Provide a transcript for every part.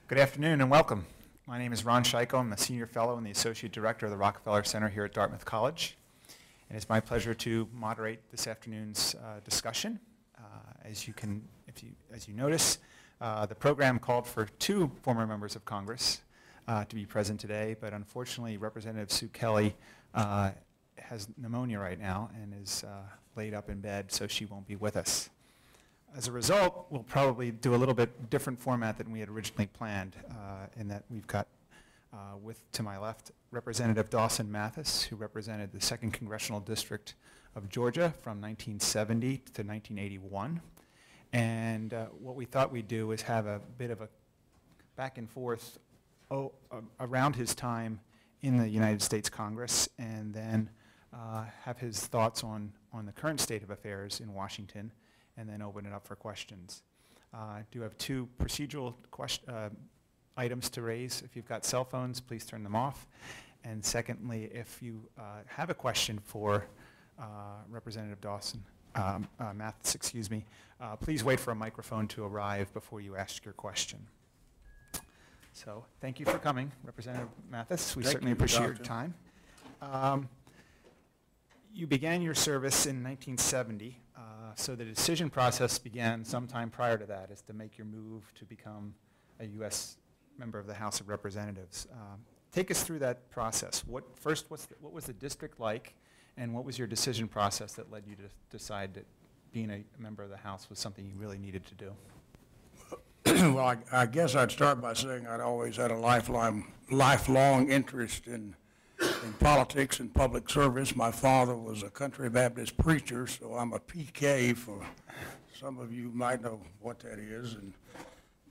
Good afternoon and welcome. My name is Ron Scheiko. I'm a senior fellow and the associate director of the Rockefeller Center here at Dartmouth College. And it's my pleasure to moderate this afternoon's discussion. As you notice, the program called for two former members of Congress to be present today, but unfortunately Representative Sue Kelly has pneumonia right now and is laid up in bed, so she won't be with us. As a result, we'll probably do a little bit different format than we had originally planned, in that we've got, to my left, Representative Dawson Mathis, who represented the 2nd Congressional District of Georgia from 1970 to 1981. And what we thought we'd do is have a bit of a back and forth around his time in the United States Congress, and then have his thoughts on the current state of affairs in Washington, and then open it up for questions. I do have two procedural items to raise. If you've got cell phones, please turn them off. And secondly, if you have a question for Representative Dawson, Mathis, please wait for a microphone to arrive before you ask your question. So thank you for coming, Representative Mathis. We certainly appreciate your time. You began your service in 1970, so the decision process began sometime prior to that, as to make your move to become a U.S. member of the House of Representatives. Take us through that process. What was the district like, and what was your decision process that led you to decide that being a member of the House was something you really needed to do? Well, I guess I'd start by saying I'd always had a lifelong interest in politics and public service. My father was a country Baptist preacher, so I'm a PK. For some of you might know what that is. And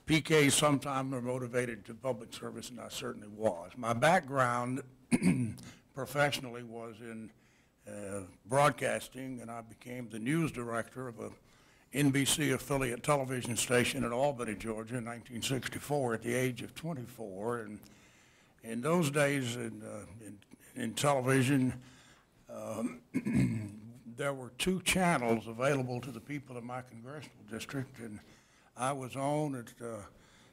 PKs sometimes are motivated to public service, and I certainly was. My background professionally was in broadcasting, and I became the news director of a NBC affiliate television station in Albany, Georgia in 1964 at the age of 24. And in those days in television, there were two channels available to the people in my congressional district, and I was on at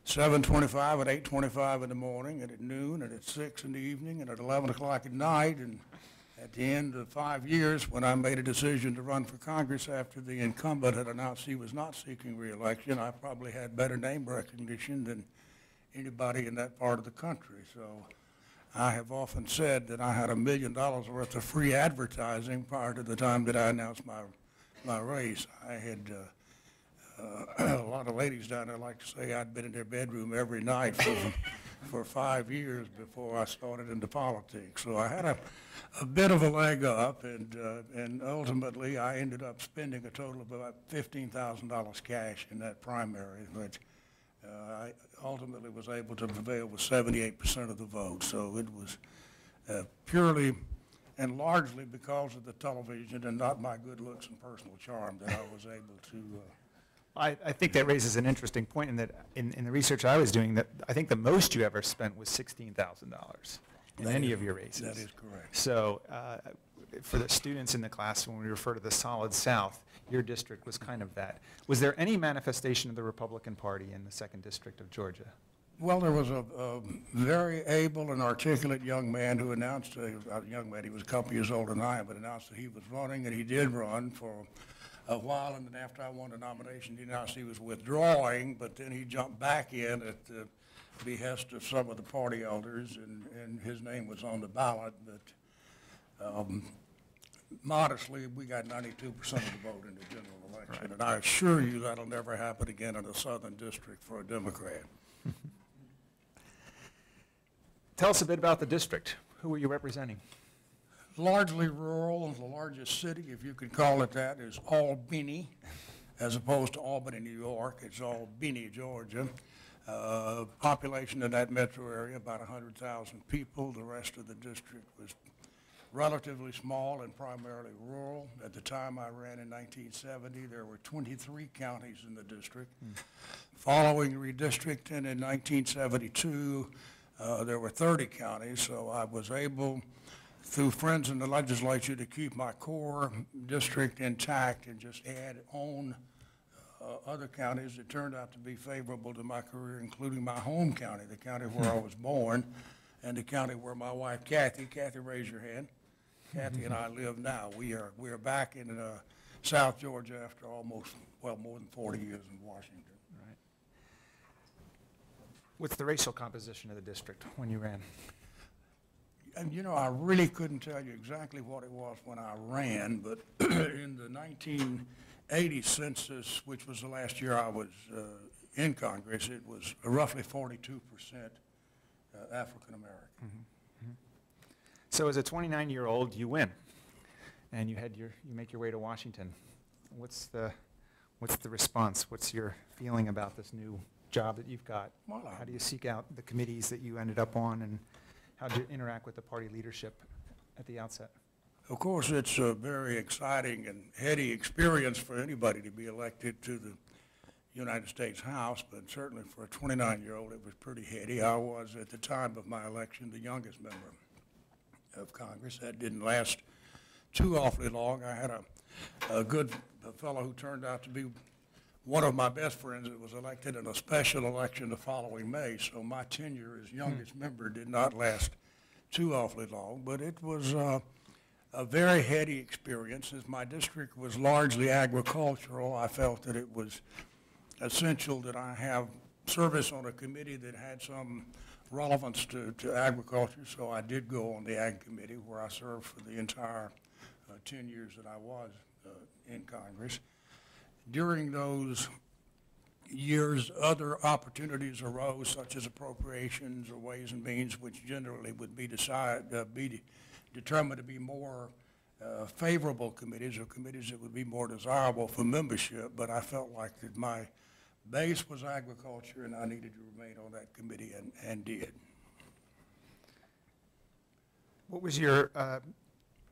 7:25, at 8:25 in the morning, and at noon, and at 6 in the evening, and at 11 o'clock at night. And at the end of 5 years, when I made a decision to run for Congress after the incumbent had announced he was not seeking re-election, I probably had better name recognition than anybody in that part of the country. So I have often said that I had $1 million worth of free advertising prior to the time that I announced my race. I had a lot of ladies down there like to say I'd been in their bedroom every night for 5 years before I started into politics. So I had a bit of a leg up, and ultimately I ended up spending a total of about $15,000 cash in that primary, which I ultimately was able to prevail with 78% of the vote. So it was purely and largely because of the television and not my good looks and personal charm that I was able to. I think that raises an interesting point in that in the research I was doing, that I think the most you ever spent was $16,000 in any of your races. That is correct. So for the students in the class, when we refer to the Solid South, your district was kind of that. Was there any manifestation of the Republican Party in the 2nd District of Georgia? Well, there was a very able and articulate young man who announced, a young man, he was a couple years older than I am, but announced that he was running, and he did run for a while, and then after I won the nomination, he announced he was withdrawing, but then he jumped back in at the behest of some of the party elders, and his name was on the ballot. But modestly, we got 92% of the vote in the general election, right. And I assure you that'll never happen again in a southern district for a Democrat. Tell us a bit about the district. Who were you representing? Largely rural. The largest city, if you could call it that, is Albany, as opposed to Albany, New York. It's Albany, Georgia. Population in that metro area, about 100,000 people. The rest of the district was relatively small and primarily rural. At the time I ran in 1970, there were 23 counties in the district. Following redistricting in 1972, there were 30 counties, so I was able, through friends in the legislature, to keep my core district intact and just add on other counties that turned out to be favorable to my career, including my home county, the county where I was born, and the county where my wife Kathy, raise your hand. Kathy and I live now. We are back in South Georgia after almost, well, more than 40 years in Washington. Right. What's the racial composition of the district when you ran? And you know, I really couldn't tell you exactly what it was when I ran, but in the 1980 census, which was the last year I was in Congress, it was roughly 42% African American. Mm-hmm. Mm-hmm. So as a 29-year-old, you win, and you make your way to Washington. What's the response? What's your feeling about this new job that you've got? Well, how do you seek out the committees that you ended up on, and how do you interact with the party leadership at the outset? Of course, it's a very exciting and heady experience for anybody to be elected to the United States House, but certainly for a 29-year-old, it was pretty heady. I was, at the time of my election, the youngest member of Congress. That didn't last too awfully long. I had a good fellow who turned out to be one of my best friends that was elected in a special election the following May, so my tenure as youngest member did not last too awfully long, but it was a very heady experience. As my district was largely agricultural, I felt that it was essential that I have service on a committee that had some relevance to agriculture, so I did go on the Ag Committee, where I served for the entire 10 years that I was in Congress. During those years, other opportunities arose, such as appropriations or Ways and Means, which generally would be determined to be more favorable committees, or committees that would be more desirable for membership. But I felt like that my base was agriculture, and I needed to remain on that committee, and did. What was your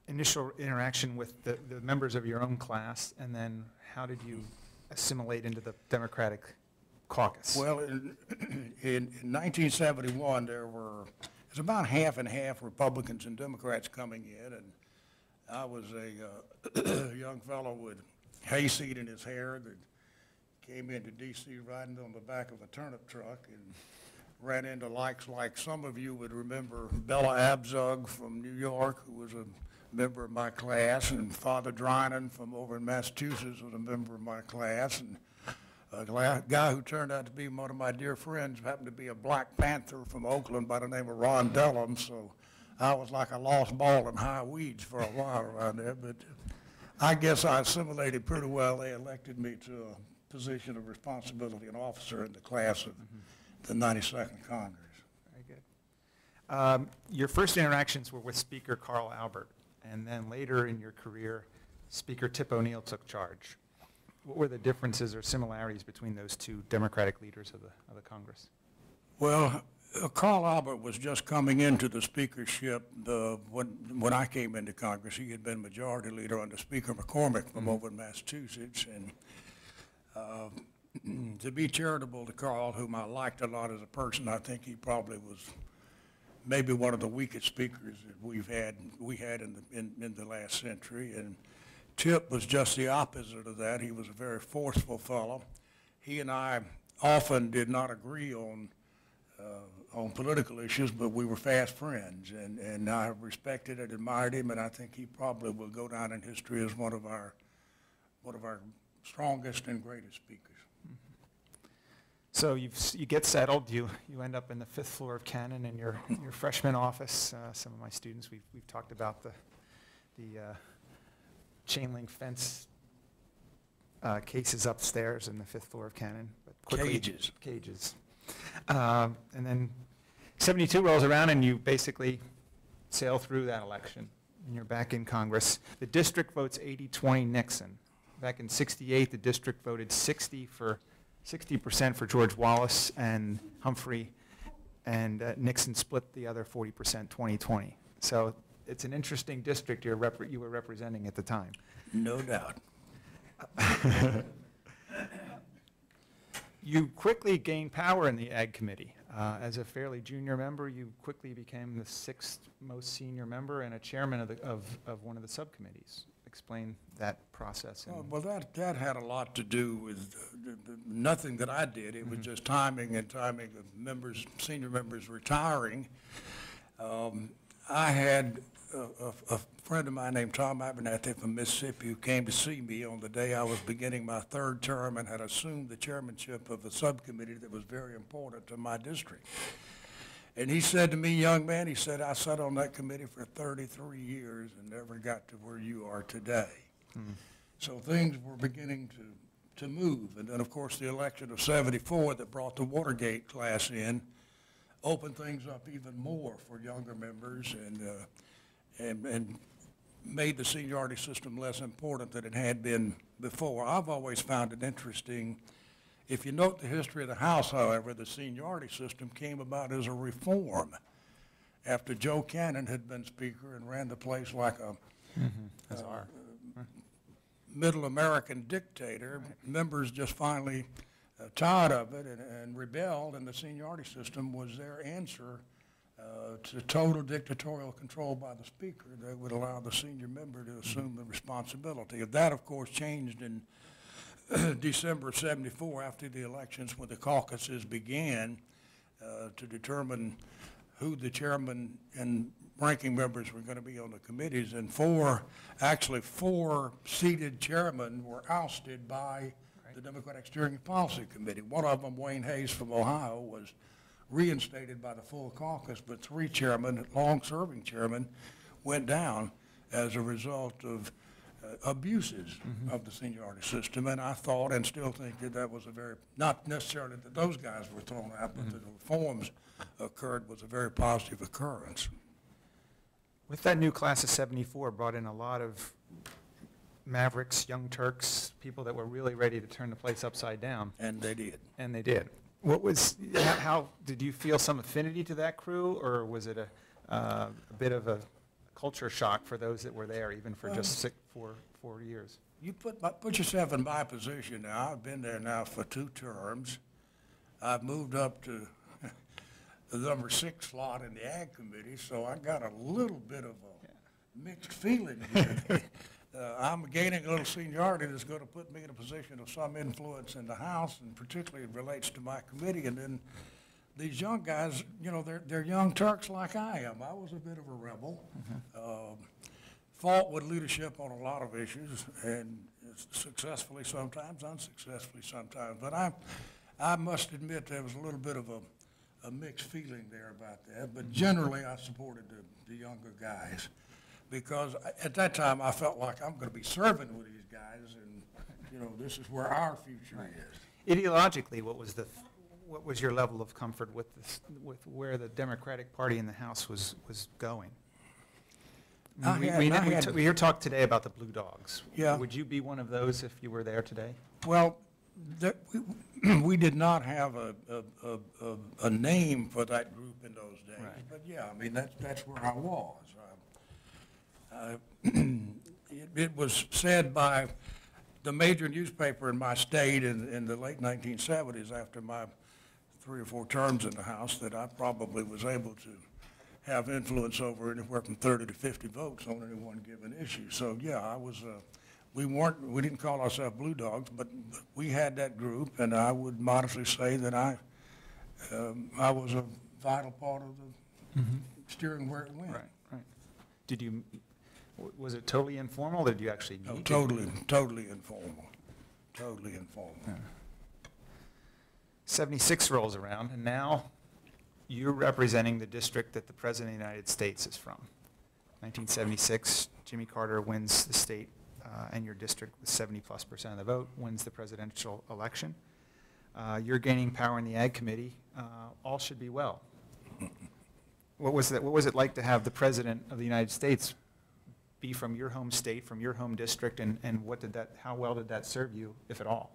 initial interaction with the members of your own class, and then how did you assimilate into the Democratic caucus? Well, in 1971, it was about half and half Republicans and Democrats coming in, and I was a young fellow with hayseed in his hair that came into D.C. riding on the back of a turnip truck, and ran into likes like some of you would remember Bella Abzug from New York, who was a member of my class, and Father Drinan from over in Massachusetts was a member of my class, and a guy who turned out to be one of my dear friends happened to be a Black Panther from Oakland by the name of Ron Dellum, so I was like a lost ball in high weeds for a while around there, but I guess I assimilated pretty well. They elected me to a position of responsibility and officer in the class of the 92nd Congress. Very good. Your first interactions were with Speaker Carl Albert, and then later in your career, Speaker Tip O'Neill took charge. What were the differences or similarities between those two Democratic leaders of the Congress? Well, Carl Albert was just coming into the speakership when I came into Congress. He had been majority leader under Speaker McCormick from over in Massachusetts, and to be charitable to Carl, whom I liked a lot as a person, I think he probably was maybe one of the weakest speakers that we had in the last century. And Tip was just the opposite of that. He was a very forceful fellow. He and I often did not agree on political issues, but we were fast friends, and I respected and admired him, and I think he probably will go down in history as one of our strongest and greatest speakers. So you get settled. You end up in the 5th floor of Cannon in your freshman office. Some of my students, we've talked about the chain link fence cases upstairs in the 5th floor of Cannon. But quickly, cages. And then 72 rolls around, and you basically sail through that election, and you're back in Congress. The district votes 80-20 Nixon. Back in '68, the district voted 60% for George Wallace and Humphrey, and Nixon split the other 40%, 20-20. So it's an interesting district you were representing at the time. No doubt. You quickly gained power in the Ag Committee. As a fairly junior member, you quickly became the 6th most senior member and a chairman of one of the subcommittees. explain that process. Well, that had a lot to do with nothing that I did. It was just timing of members, senior members retiring. I had a friend of mine named Tom Abernathy from Mississippi who came to see me on the day I was beginning my third term and had assumed the chairmanship of a subcommittee that was very important to my district. And he said to me, young man, he said, I sat on that committee for 33 years and never got to where you are today. So things were beginning to move. And then, of course, the election of '74 that brought the Watergate class in opened things up even more for younger members and made the seniority system less important than it had been before. I've always found it interesting. If you note the history of the House, however, the seniority system came about as a reform after Joe Cannon had been Speaker and ran the place like a middle American dictator. Members just finally tired of it and rebelled, and the seniority system was their answer to total dictatorial control by the Speaker that would allow the senior member to assume the responsibility. That, of course, changed in December of '74 after the elections when the caucuses began to determine who the chairman and ranking members were going to be on the committees, and four seated chairmen were ousted by the Democratic Steering Policy Committee. One of them, Wayne Hayes from Ohio, was reinstated by the full caucus, but three chairmen, long-serving chairmen, went down as a result of abuses of the seniority system. And I thought and still think that that was a very, not necessarily that those guys were thrown out, but the reforms occurred was a very positive occurrence. With that new class of '74 brought in a lot of Mavericks, young Turks, people that were really ready to turn the place upside down. And they did. And they did. What was, how did you feel some affinity to that crew, or was it a bit of a culture shock for those that were there, even for just 4 years? You put yourself in my position now. I've been there now for 2 terms. I've moved up to the number 6 slot in the Ag Committee, so I got a little bit of a mixed feeling here. I'm gaining a little seniority that's going to put me in a position of some influence in the House, and particularly it relates to my committee. And then these young guys, you know, they're young Turks like I am. I was a bit of a rebel. Fought with leadership on a lot of issues, and successfully sometimes, unsuccessfully sometimes. But I must admit there was a little bit of a mixed feeling there about that. But generally, I supported the younger guys, because at that time I felt like I'm going to be serving with these guys, and you know, this is where our future is. Ideologically, what was your level of comfort with where the Democratic Party in the House was going? We hear talk today about the Blue Dogs. Yeah. Would you be one of those if you were there today? Well, we did not have a name for that group in those days. Right. But yeah, I mean, that's where I was. It was said by the major newspaper in my state in the late 1970s, after my 3 or 4 terms in the House, that I probably was able to have influence over anywhere from 30 to 50 votes on any one given issue. So yeah, I was. We didn't call ourselves Blue Dogs, but we had that group, and I would modestly say that I was a vital part of the steering where it went. Right. Was it totally informal? Did you actually meet? No, totally informal. Totally informal. Yeah. 76 rolls around, and now you're representing the district that the President of the United States is from. 1976, Jimmy Carter wins the state and your district with 70+% of the vote, wins the presidential election. You're gaining power in the Ag Committee. All should be well. What was it like to have the President of the United States be from your home state, from your home district, and how well did that serve you, if at all?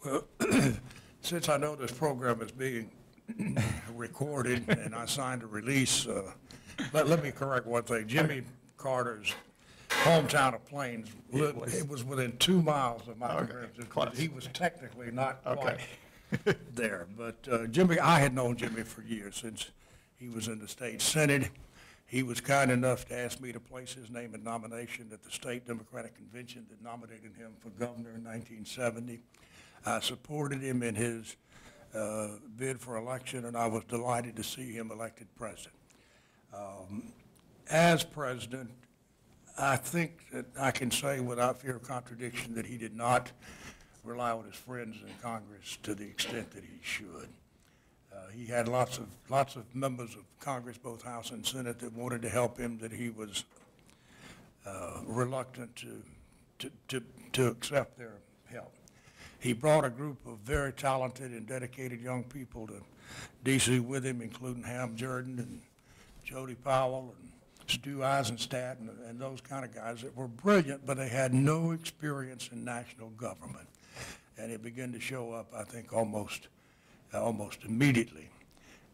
Well, since I know this program is being recorded and I signed a release, let me correct one thing. Jimmy Carter's hometown of Plains, it was within 2 miles of my residence. He was technically not quite there, but I had known Jimmy for years, since he was in the state Senate. He was kind enough to ask me to place his name in nomination at the state Democratic Convention that nominated him for governor in 1970. I supported him in his bid for election, and I was delighted to see him elected president. As president, I think that I can say without fear of contradiction that he did not rely on his friends in Congress to the extent that he should. He had lots of members of Congress, both House and Senate, that wanted to help him, that he was reluctant to accept their help. He brought a group of very talented and dedicated young people to D.C. with him, including Ham Jordan and Jody Powell and Stu Eisenstadt and those kind of guys that were brilliant, but they had no experience in national government. And it began to show up, I think, almost immediately.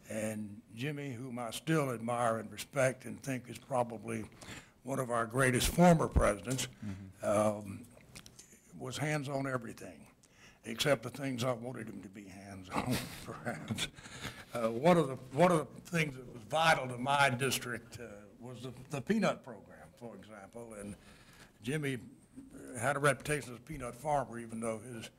And Jimmy, whom I still admire and respect and think is probably one of our greatest former presidents, was hands on everything, except the things I wanted him to be hands on, perhaps. One of the things that was vital to my district was the peanut program, for example. And Jimmy had a reputation as a peanut farmer, even though his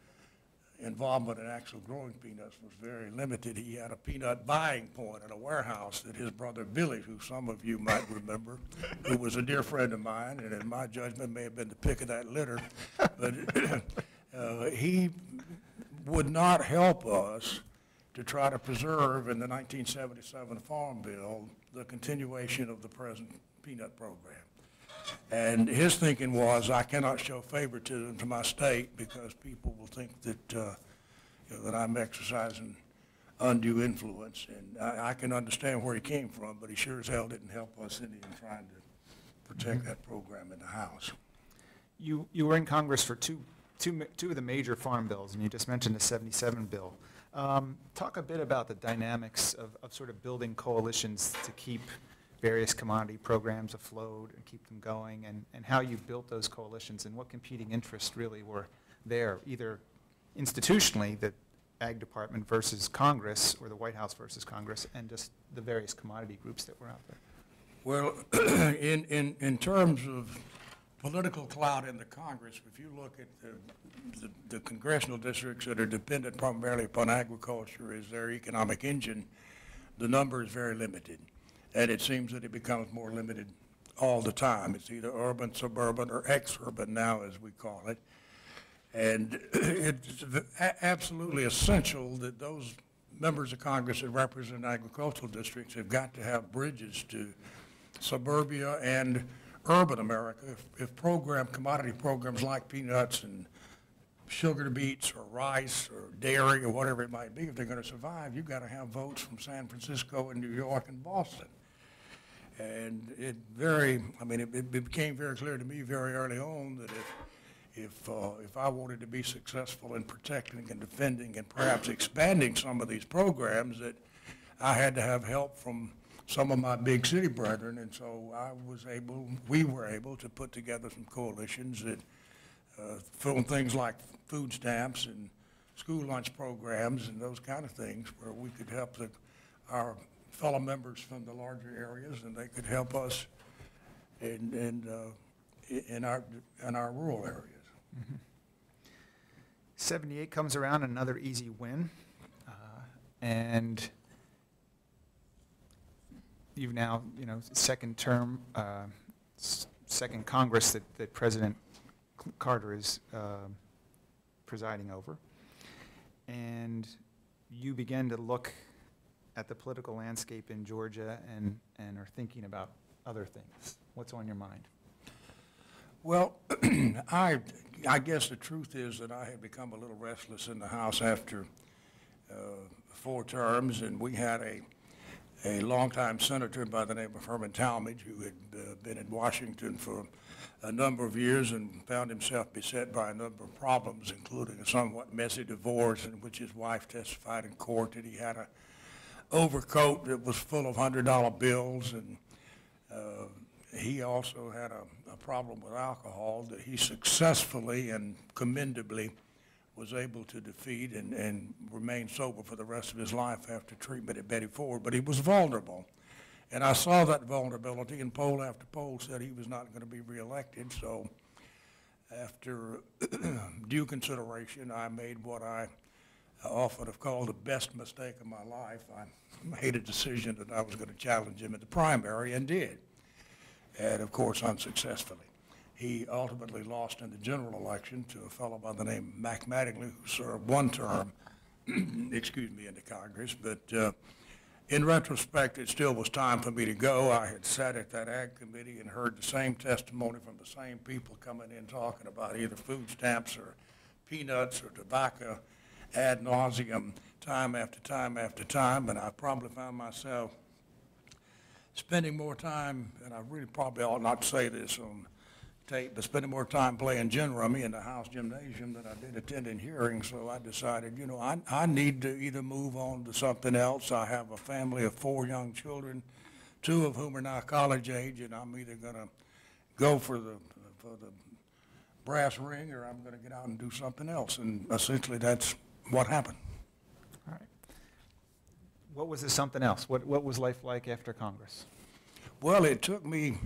involvement in actual growing peanuts was very limited. He had a peanut buying point at a warehouse that his brother Billy, who some of you might remember, who was a dear friend of mine, and in my judgment may have been the pick of that litter, but he would not help us to try to preserve in the 1977 Farm Bill the continuation of the present peanut program. And his thinking was, I cannot show favoritism to my state because people will think that, that I'm exercising undue influence. And I can understand where he came from, but he sure as hell didn't help us any in trying to protect that program in the House. You were in Congress for two of the major farm bills, and you just mentioned the 77 bill. Talk a bit about the dynamics of sort of building coalitions to keep various commodity programs afloat and keep them going, and how you built those coalitions and what competing interests really were there, either institutionally, the Ag Department versus Congress, or the White House versus Congress, and just the various commodity groups that were out there. Well, in terms of political clout in the Congress, if you look at the congressional districts that are dependent primarily upon agriculture as their economic engine, the number is very limited. And it seems that it becomes more limited all the time. It's either urban, suburban, or ex-urban now, as we call it. And it's absolutely essential that those members of Congress that represent agricultural districts have got to have bridges to suburbia and urban America. If commodity programs like peanuts and sugar beets or rice or dairy or whatever it might be, if they're going to survive, you've got to have votes from San Francisco and New York and Boston. And it became very clear to me very early on that if I wanted to be successful in protecting and defending and perhaps expanding some of these programs, that I had to have help from some of my big city brethren. And so we were able to put together some coalitions that film things like food stamps and school lunch programs and those kind of things, where we could help our fellow members from the larger areas, and they could help us in our rural areas. Mm-hmm. 78 comes around, another easy win, and you've now, second term, second Congress that President Carter is presiding over, and you begin to look at the political landscape in Georgia and are thinking about other things. What's on your mind? Well, I guess the truth is that I had become a little restless in the House after 4 terms, and we had a longtime senator by the name of Herman Talmadge, who had been in Washington for a number of years and found himself beset by a number of problems, including a somewhat messy divorce in which his wife testified in court that he had a overcoat that was full of $100 bills, and he also had a problem with alcohol that he successfully and commendably was able to defeat and remain sober for the rest of his life after treatment at Betty Ford. But he was vulnerable, And I saw that vulnerability, and poll after poll said he was not going to be reelected. So after due consideration, I made what I often have called the best mistake of my life. I made a decision that I was going to challenge him in the primary, and did, and of course unsuccessfully. He ultimately lost in the general election to a fellow by the name of Mac Mattingly, who served one term, excuse me, in the Congress. But in retrospect, it still was time for me to go. I had sat at that Ag Committee and heard the same testimony from the same people coming in talking about either food stamps or peanuts or tobacco ad nauseum, time after time after time, and I probably found myself spending more time, and I really probably ought not to say this on tape, but spending more time playing gin rummy in the House gymnasium than I did attending hearings. So I decided, you know, I need to either move on to something else. I have a family of 4 young children, 2 of whom are now college age, and I'm either going to go for the brass ring, or I'm going to get out and do something else. And essentially that's what happened. All right. What was this something else? What was life like after Congress? Well, it took me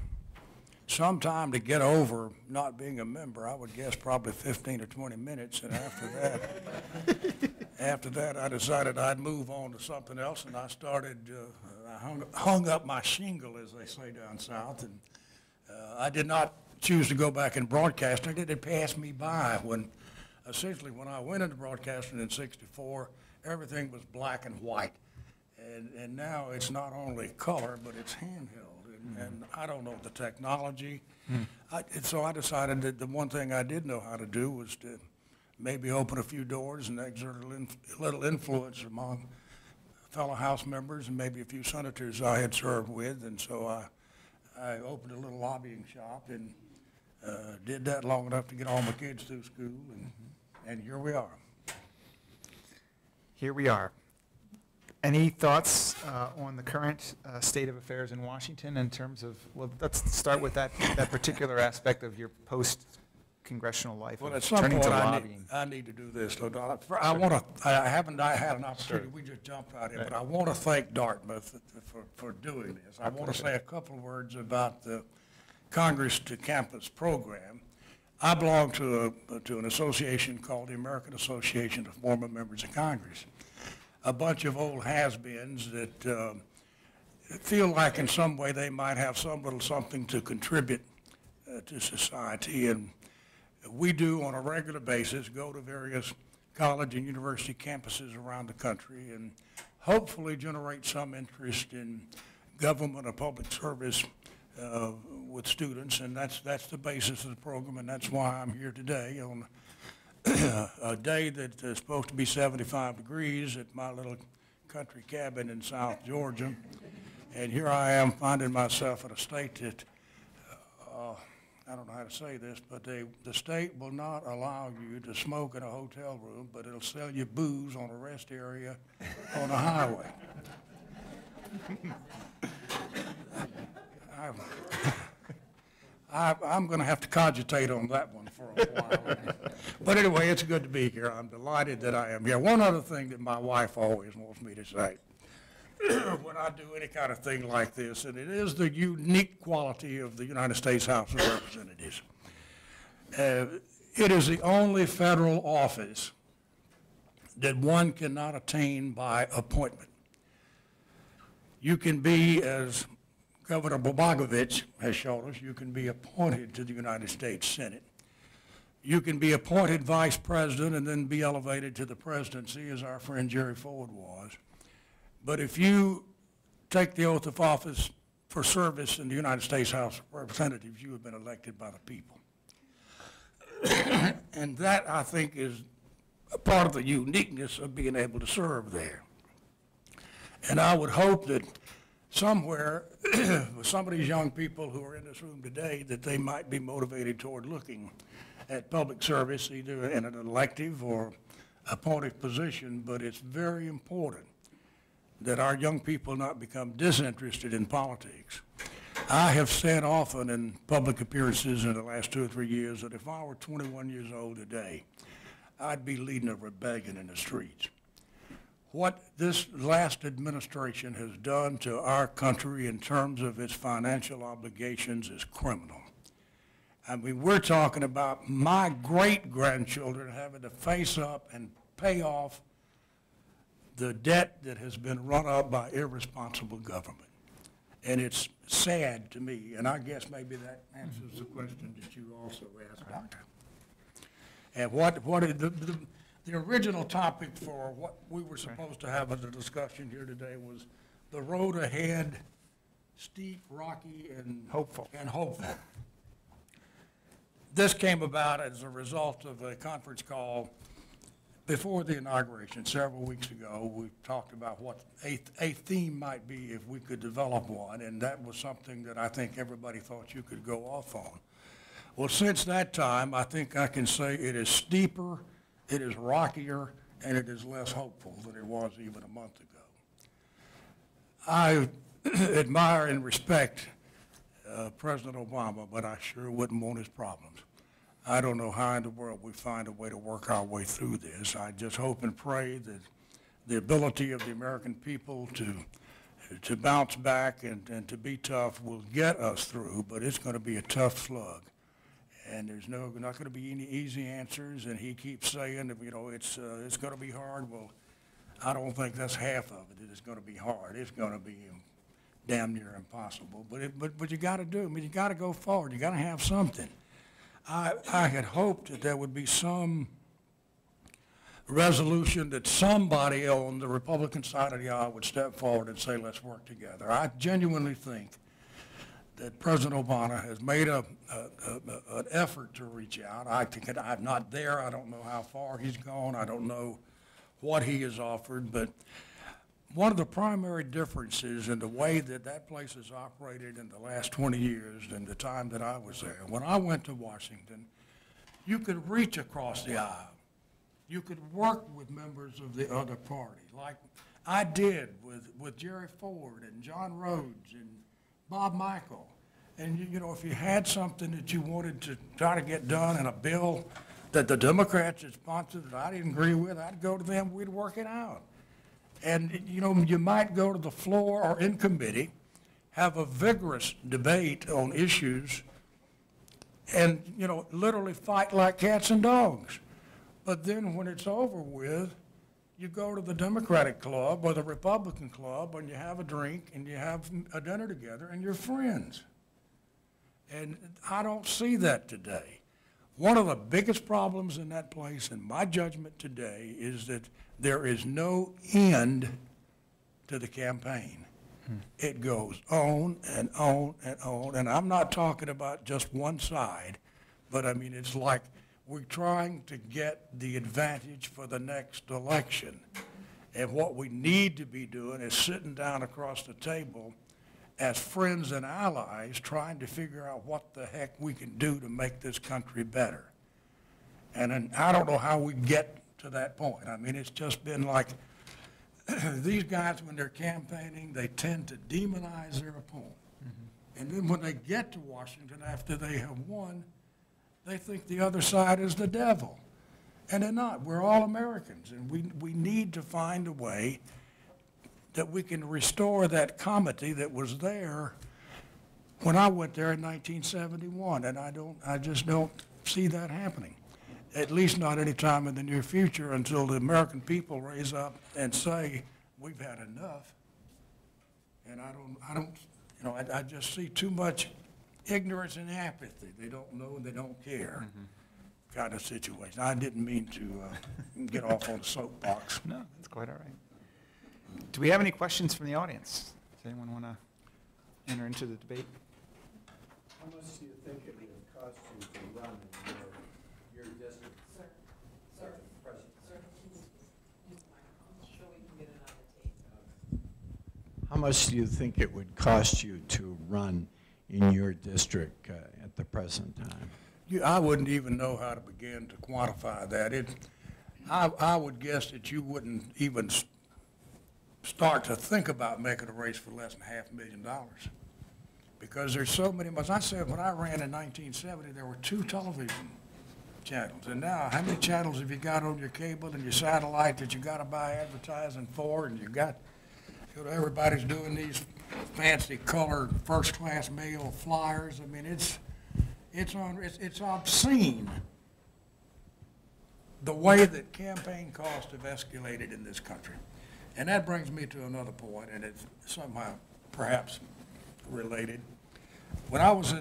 some time to get over not being a member. I would guess probably 15 or 20 minutes, and after that, I decided I'd move on to something else, and I started, I hung up my shingle, as they say down south, and I did not choose to go back in broadcasting. It had passed me by when, essentially, when I went into broadcasting in '64, everything was black and white, and now it's not only color, but it's handheld. And I don't know the technology. So I decided that the one thing I did know how to do was to maybe open a few doors and exert a little influence among fellow House members and maybe a few senators I had served with. And so I opened a little lobbying shop and did that long enough to get all my kids through school. And here we are. Here we are. Any thoughts on the current state of affairs in Washington in terms of, well, let's start with that particular aspect of your post-congressional life. Well, at some turning point to lobbying. I need to do this, though, Don. I haven't had an opportunity, we just jumped out here, but I want to thank Dartmouth for doing this. I want to say a couple of words about the Congress to Campus program. I belong to an association called the American Association of Former Members of Congress. A bunch of old has-beens that feel like in some way they might have some little something to contribute to society. And we do on a regular basis go to various college and university campuses around the country and hopefully generate some interest in government or public service with students. And that's the basis of the program, and that's why I'm here today on a day that is supposed to be 75 degrees at my little country cabin in South Georgia. And here I am finding myself in a state that, I don't know how to say this, but the state will not allow you to smoke in a hotel room, but it'll sell you booze on a rest area on a highway. I'm going to have to cogitate on that one for a while. But anyway, it's good to be here. I'm delighted that I am here. One other thing that my wife always wants me to say when I do any kind of thing like this, and it is the unique quality of the United States House of Representatives. It is the only federal office that one cannot attain by appointment. You can be, as Governor Bobagovich has shown us, you can be appointed to the United States Senate. You can be appointed vice president and then be elevated to the presidency, as our friend Jerry Ford was. But if you take the oath of office for service in the United States House of Representatives, you have been elected by the people. And that, I think, is a part of the uniqueness of being able to serve there. And I would hope that somewhere, with some of these young people who are in this room today, that they might be motivated toward looking at public service, either in an elective or appointed position. But it's very important that our young people not become disinterested in politics. I have said often in public appearances in the last 2 or 3 years that if I were 21 years old today, I'd be leading a rebellion in the streets. what this last administration has done to our country in terms of its financial obligations is criminal. I mean, we're talking about my great-grandchildren having to face up and pay off the debt that has been run up by irresponsible government. And it's sad to me, and I guess maybe that answers the question that you also asked, Doctor. And the original topic for what we were supposed to have as a discussion here today was the road ahead, steep, rocky, and hopeful. This came about as a result of a conference call before the inauguration several weeks ago. We talked about what a theme might be if we could develop one, and that was something that I think everybody thought you could go off on. Well, since that time, I think I can say it is steeper, it is rockier, and it is less hopeful than it was even a month ago. I admire and respect President Obama, but I sure wouldn't want his problems. I don't know how in the world we find a way to work our way through this. I just hope and pray that the ability of the American people to bounce back and to be tough will get us through, but it's going to be a tough slug. And there's not going to be any easy answers, and he keeps saying, you know, it's going to be hard. Well, I don't think that's half of it. It's going to be hard. It's going to be damn near impossible. But you got to do it. I mean, you got to go forward. You got to have something. I had hoped that there would be some resolution that somebody on the Republican side of the aisle would step forward and say, let's work together. I genuinely think that President Obama has made an effort to reach out. I'm not there. I don't know how far he's gone. I don't know what he has offered. But one of the primary differences in the way that that place has operated in the last 20 years and the time that I was there, when I went to Washington, you could reach across the aisle. You could work with members of the other party, like I did with Jerry Ford and John Rhodes and Bob Michael. And you know, if you had something that you wanted to try to get done in a bill that the Democrats had sponsored that I didn't agree with, I'd go to them, we'd work it out. And, you know, you might go to the floor or in committee, have a vigorous debate on issues, and, you know, literally fight like cats and dogs. But then when it's over with, you go to the Democratic club or the Republican club and you have a drink and you have a dinner together and you're friends. And I don't see that today. One of the biggest problems in that place, in my judgment today, is that there is no end to the campaign. It goes on and on and on. And I'm not talking about just one side, but I mean, it's like we're trying to get the advantage for the next election. And what we need to be doing is sitting down across the table as friends and allies trying to figure out what the heck we can do to make this country better. And I don't know how we get to that point. I mean, it's just been like these guys, when they're campaigning, they tend to demonize their opponent. And then when they get to Washington after they have won, they think the other side is the devil. And they're not. We're all Americans, and we need to find a way that we can restore that comity that was there when I went there in 1971, and I just don't see that happening, at least not any time in the near future until the American people raise up and say, we've had enough. And I just see too much ignorance and apathy. They don't know and they don't care kind of situation. I didn't mean to get off on the soapbox. No, that's quite all right. Do we have any questions from the audience? Does anyone want to enter into the debate? How much do you think it would cost you to run in your district? Sir, President. sir, please use the microphone so we can get it on the tape. How much do you think it would cost you to run in your district at the present time? I wouldn't even know how to begin to quantify that. I would guess that you wouldn't even start to think about making a race for less than $500,000, because there's so many. As I said, when I ran in 1970, there were 2 television channels. And now, how many channels have you got on your cable and your satellite that you got to buy advertising for? And you got, everybody's doing these fancy colored first-class mail flyers. I mean, it's obscene the way that campaign costs have escalated in this country. And that brings me to another point, and it's somehow perhaps related. When I was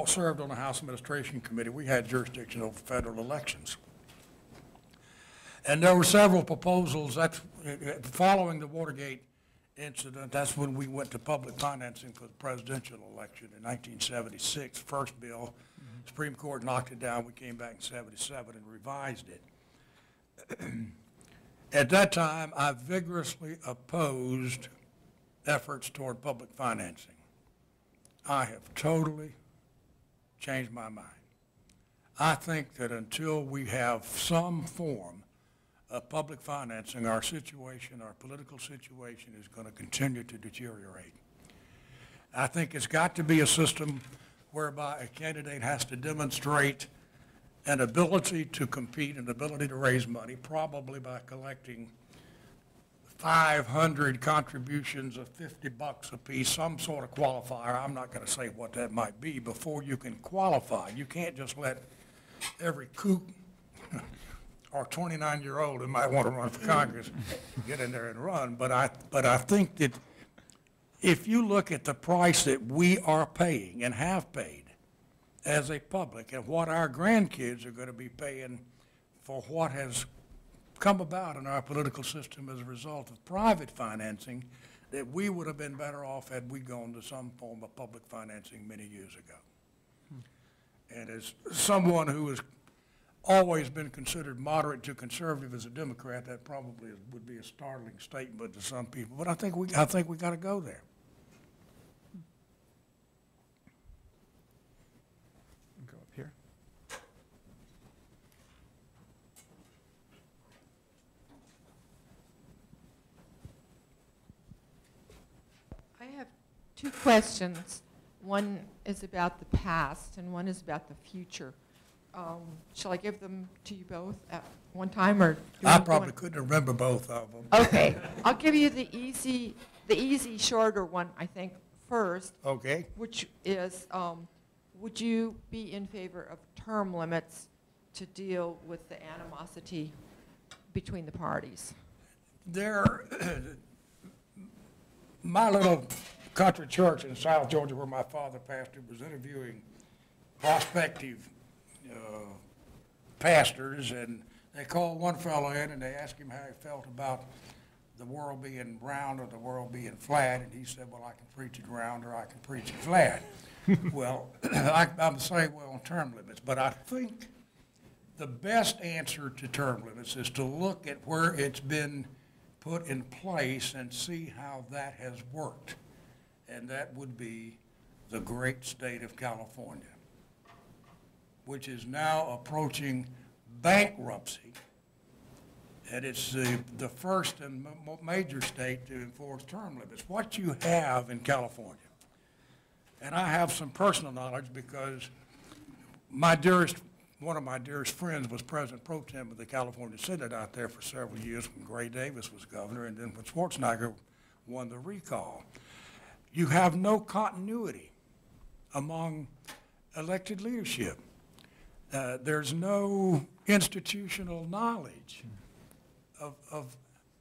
served on the House Administration Committee, we had jurisdiction over federal elections. And there were several proposals that, following the Watergate incident, that's when we went to public financing for the presidential election in 1976, first bill. Supreme Court knocked it down. We came back in 77 and revised it. At that time, I vigorously opposed efforts toward public financing. I have totally changed my mind. I think that until we have some form of public financing, our situation, our political situation is going to continue to deteriorate. I think it's got to be a system whereby a candidate has to demonstrate an ability to compete, an ability to raise money, probably by collecting 500 contributions of $50 a piece, some sort of qualifier. I'm not going to say what that might be before you can qualify. You can't just let every kook or 29-year-old who might want to run for Congress get in there and run. But I think that if you look at the price that we are paying and have paid as a public and what our grandkids are going to be paying for what has come about in our political system as a result of private financing, that we would have been better off had we gone to some form of public financing many years ago. And as someone who has always been considered moderate to conservative as a Democrat, that probably would be a startling statement to some people. But I think we got to go there. Go up here. I have two questions. One is about the past and one is about the future. Shall I give them to you both at one time, or? I probably couldn't remember both of them. Okay, I'll give you the easy, shorter one, I think, first. Okay. Which is, would you be in favor of term limits to deal with the animosity between the parties? My little country church in South Georgia, where my father pastored, was interviewing prospective pastors, and they called one fellow in and they asked him how he felt about the world being round or the world being flat, and he said, well, I can preach it round or I can preach it flat. Well, I'm saying, well, on term limits, but I think the best answer to term limits is to look at where it's been put in place and see how that has worked. And that would be the great state of California, which is now approaching bankruptcy. And it's the first and major state to enforce term limits. What you have in California, and I have some personal knowledge because one of my dearest friends was president pro tem of the California Senate out there for several years when Gray Davis was governor, and then when Schwarzenegger won the recall. You have no continuity among elected leadership. There's no institutional knowledge of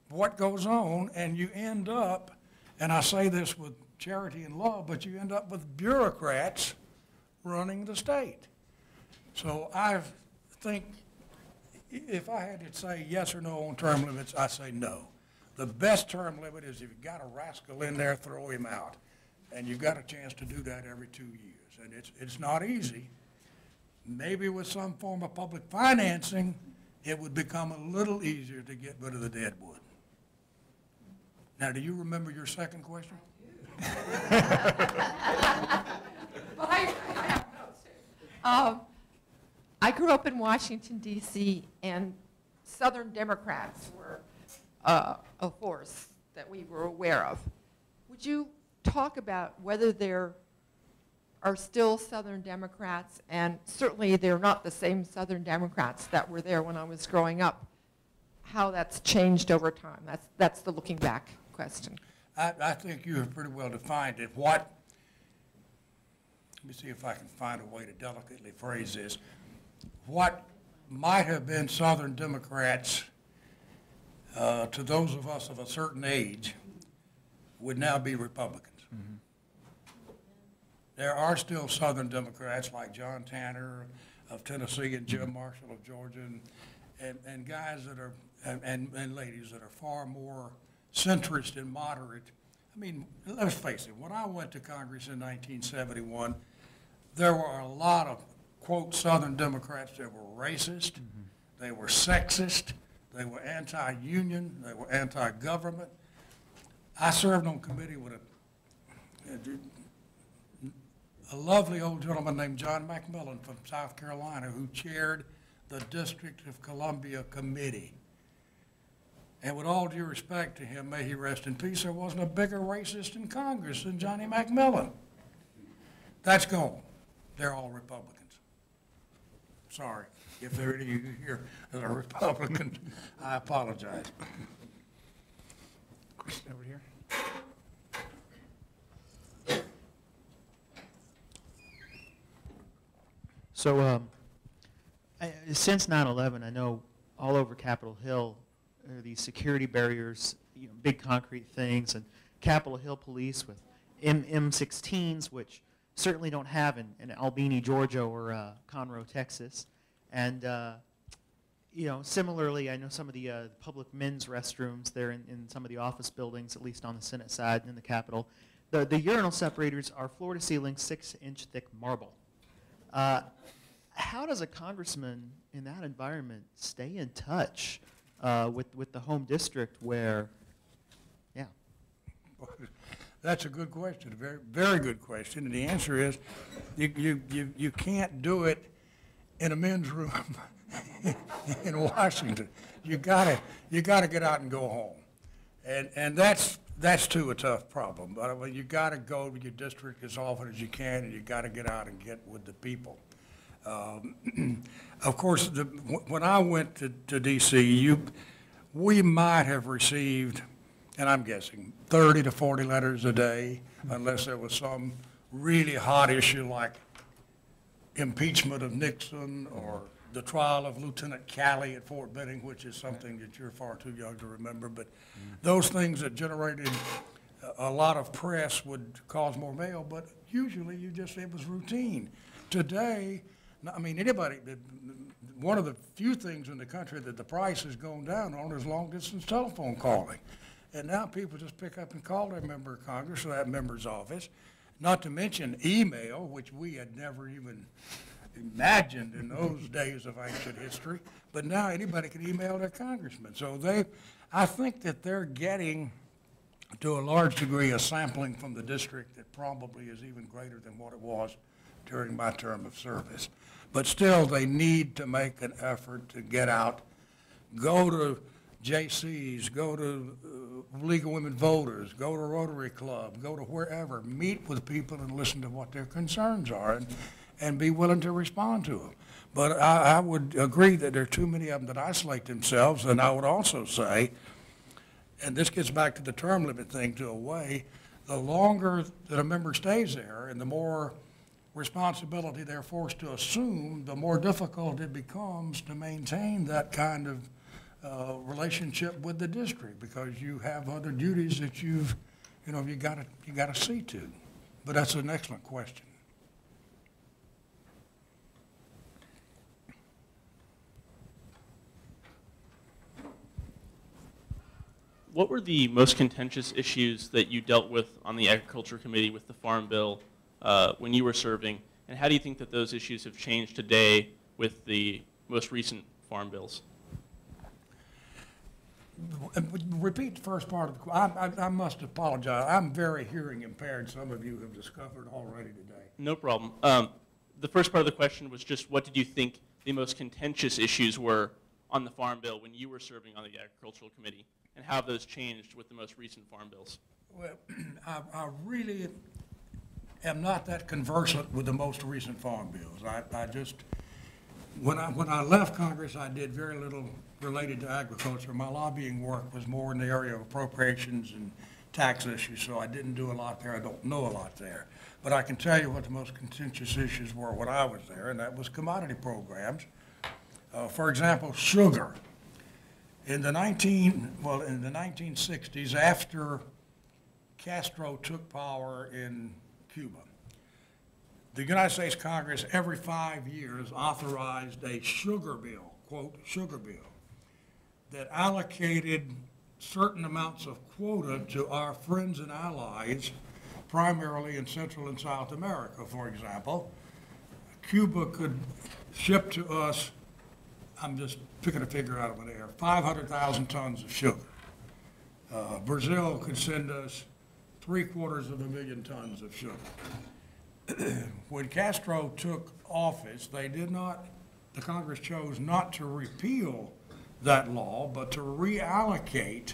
what goes on, and you end up, and I say this with charity and love, but you end up with bureaucrats running the state. So I think if I had to say yes or no on term limits, I say no. The best term limit is if you've got a rascal in there, throw him out. And you've got a chance to do that every 2 years. And it's not easy. Maybe with some form of public financing, it would become a little easier to get rid of the dead wood. Now, do you remember your second question? I have notes too. I grew up in Washington, D.C., and Southern Democrats were a force that we were aware of. Would you talk about whether they're are still Southern Democrats, and certainly they're not the same Southern Democrats that were there when I was growing up. How that's changed over time. That's the looking back question. I think you have pretty well defined it. Let me see if I can find a way to delicately phrase this. What might have been Southern Democrats to those of us of a certain age would now be Republicans. Mm-hmm. There are still Southern Democrats like John Tanner of Tennessee and Jim Marshall of Georgia and guys that are, and ladies that are far more centrist and moderate. I mean, let's face it, when I went to Congress in 1971, there were a lot of, quote, Southern Democrats that were racist, mm-hmm. They were sexist, they were anti-union, they were anti-government. I served on committee with a lovely old gentleman named John McMillan from South Carolina who chaired the District of Columbia Committee. And with all due respect to him, may he rest in peace, there wasn't a bigger racist in Congress than Johnny McMillan. That's gone. They're all Republicans. Sorry, if there are any of you here that are Republicans, I apologize. Question over here. So since 9/11, I know all over Capitol Hill there are these security barriers, big concrete things, and Capitol Hill police with M16s, which certainly don't have in Albany, Georgia, or Conroe, Texas. And similarly, I know some of the public men's restrooms there in some of the office buildings, at least on the Senate side and in the Capitol. The urinal separators are floor-to-ceiling 6-inch thick marble. How does a congressman in that environment stay in touch with the home district where, yeah? That's a good question, a very, very good question. And the answer is you can't do it in a men's room in Washington. You gotta get out and go home. And that's too a tough problem. But you gotta go to your district as often as you can, and you gotta get out and get with the people. Of course, when I went to D.C., we might have received, and I'm guessing, 30 to 40 letters a day, unless there was some really hot issue like impeachment of Nixon or the trial of Lieutenant Calley at Fort Benning, which is something that you're far too young to remember. But those things that generated a lot of press would cause more mail, but usually it was routine. Today, I mean, one of the few things in the country that the price has gone down on is long-distance telephone calling. And now people just pick up and call their member of Congress or that member's office, not to mention email, which we had never even imagined in those days of ancient history. But now anybody can email their congressman. So I think that they're getting, to a large degree, a sampling from the district that probably is even greater than what it was during my term of service. But still, they need to make an effort to get out, go to JCs, go to League of Women Voters, go to Rotary Club, go to wherever, meet with people and listen to what their concerns are and be willing to respond to them. But I would agree that there are too many of them that isolate themselves, and I would also say, and this gets back to the term limit thing to a way, the longer that a member stays there and the more responsibility they're forced to assume, the more difficult it becomes to maintain that kind of relationship with the district, because you have other duties that you got to see to. But that's an excellent question. What were the most contentious issues that you dealt with on the Agriculture Committee with the Farm Bill when you were serving, and how do you think that those issues have changed today with the most recent farm bills? Repeat the first part of the question. I must apologize. I'm very hearing impaired. Some of you have discovered already today. No problem. The first part of the question was just what did you think the most contentious issues were on the Farm Bill when you were serving on the Agricultural Committee, and how have those changed with the most recent farm bills? Well, I really, am not that conversant with the most recent farm bills. I just, when I left Congress, I did very little related to agriculture. My lobbying work was more in the area of appropriations and tax issues, so I didn't do a lot there. I don't know a lot there. But I can tell you what the most contentious issues were when I was there, and that was commodity programs. For example, sugar. In the 1960s, after Castro took power in Cuba, the United States Congress every 5 years authorized a sugar bill, quote, sugar bill, that allocated certain amounts of quota to our friends and allies, primarily in Central and South America. For example, Cuba could ship to us, I'm just picking a figure out of the air, 500,000 tons of sugar. Brazil could send us 750,000 tons of sugar. When Castro took office, the Congress chose not to repeal that law, but to reallocate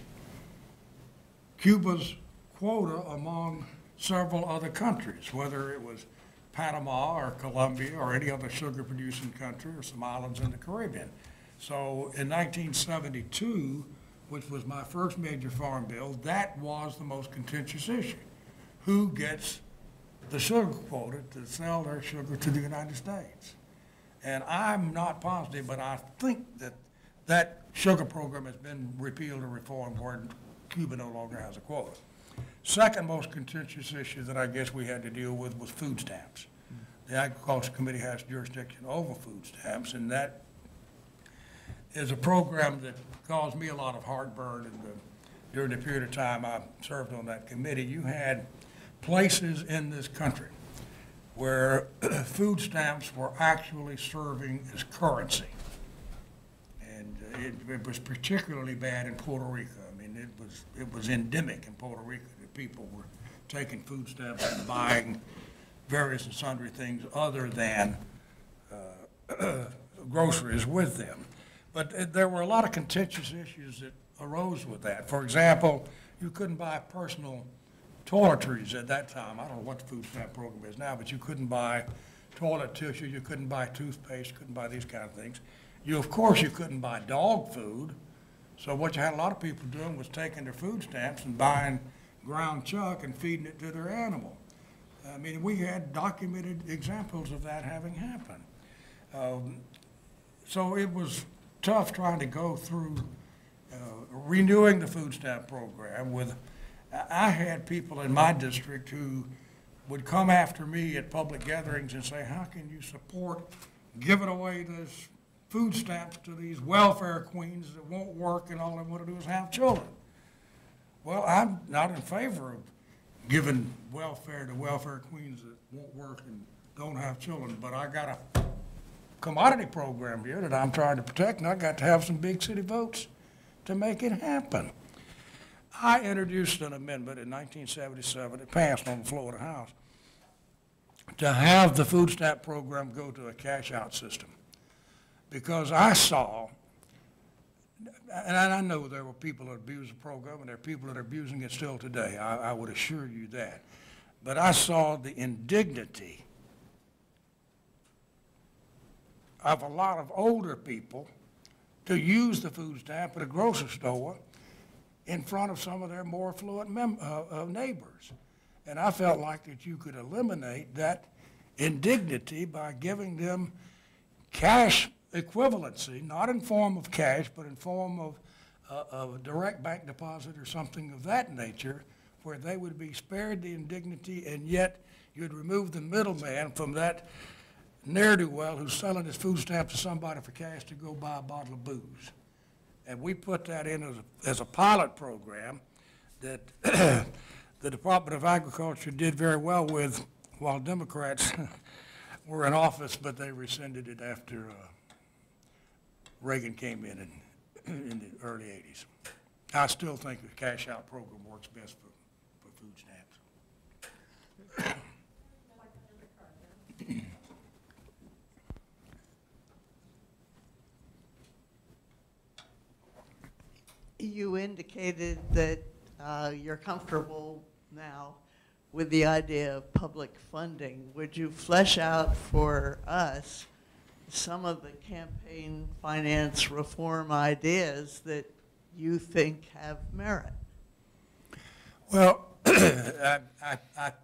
Cuba's quota among several other countries, whether it was Panama or Colombia or any other sugar-producing country or some islands in the Caribbean. So in 1972, which was my first major farm bill, that was the most contentious issue. Who gets the sugar quota to sell their sugar to the United States? And I'm not positive, but I think that sugar program has been repealed or reformed where Cuba no longer has a quota. Second most contentious issue that I guess we had to deal with was food stamps. The Agriculture Committee has jurisdiction over food stamps, and that is a program that caused me a lot of heartburn during the period of time I served on that committee. You had places in this country where food stamps were actually serving as currency. And it was particularly bad in Puerto Rico. I mean, it was endemic in Puerto Rico that people were taking food stamps and buying various and sundry things other than groceries with them. But there were a lot of contentious issues that arose with that. For example, you couldn't buy personal toiletries at that time. I don't know what the food stamp program is now, but you couldn't buy toilet tissue, you couldn't buy toothpaste, you couldn't buy these kind of things. Of course, you couldn't buy dog food. So what you had a lot of people doing was taking their food stamps and buying ground chuck and feeding it to their animal. I mean, we had documented examples of that having happened. So it was tough trying to go through renewing the food stamp program with, I had people in my district who would come after me at public gatherings and say, how can you support giving away those food stamps to these welfare queens that won't work and all they want to do is have children? Well, I'm not in favor of giving welfare to welfare queens that won't work and don't have children, but I got a commodity program here that I'm trying to protect, and I got to have some big city votes to make it happen. I introduced an amendment in 1977, it passed on the floor of the House, to have the food stamp program go to a cash-out system. Because I saw, and I know there were people that abused the program, and there are people that are abusing it still today, I would assure you that. But I saw the indignity of a lot of older people to use the food stamp at a grocery store in front of some of their more affluent neighbors. And I felt like that you could eliminate that indignity by giving them cash equivalency, not in form of cash, but in form of a direct bank deposit or something of that nature, where they would be spared the indignity, and yet you'd remove the middleman from that ne'er-do-well who's selling his food stamp to somebody for cash to go buy a bottle of booze. And we put that in as a pilot program that the Department of Agriculture did very well with while Democrats were in office, but they rescinded it after Reagan came in the early 80s. I still think the cash-out program works best for food stamps. You indicated that you're comfortable now with the idea of public funding. Would you flesh out for us some of the campaign finance reform ideas that you think have merit? Well, I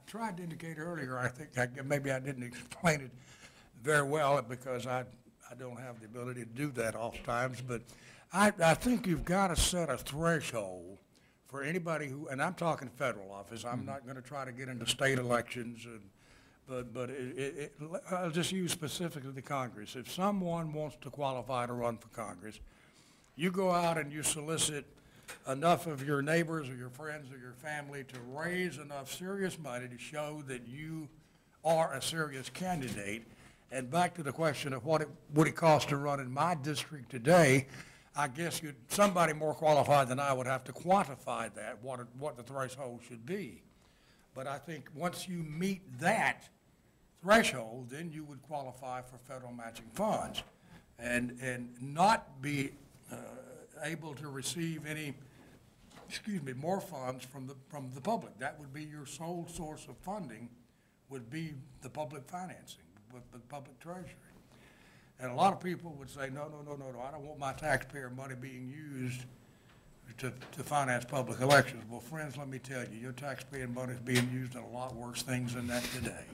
tried to indicate earlier, I think maybe I didn't explain it very well because I don't have the ability to do that oftentimes, but I think you've got to set a threshold for anybody who, and I'm talking federal office, I'm not going to try to get into state elections, but I'll just use specifically the Congress. If someone wants to qualify to run for Congress, you go out and you solicit enough of your neighbors or your friends or your family to raise enough serious money to show that you are a serious candidate. And back to the question of what it would cost to run in my district today, I guess somebody more qualified than I would have to quantify that, what the threshold should be. But I think once you meet that threshold, then you would qualify for federal matching funds and not be able to receive any, more funds from the public. That would be your sole source of funding, would be the public financing, with the public treasury. And a lot of people would say, no, I don't want my taxpayer money being used to finance public elections. Well, friends, let me tell you, your taxpayer money is being used in a lot worse things than that today.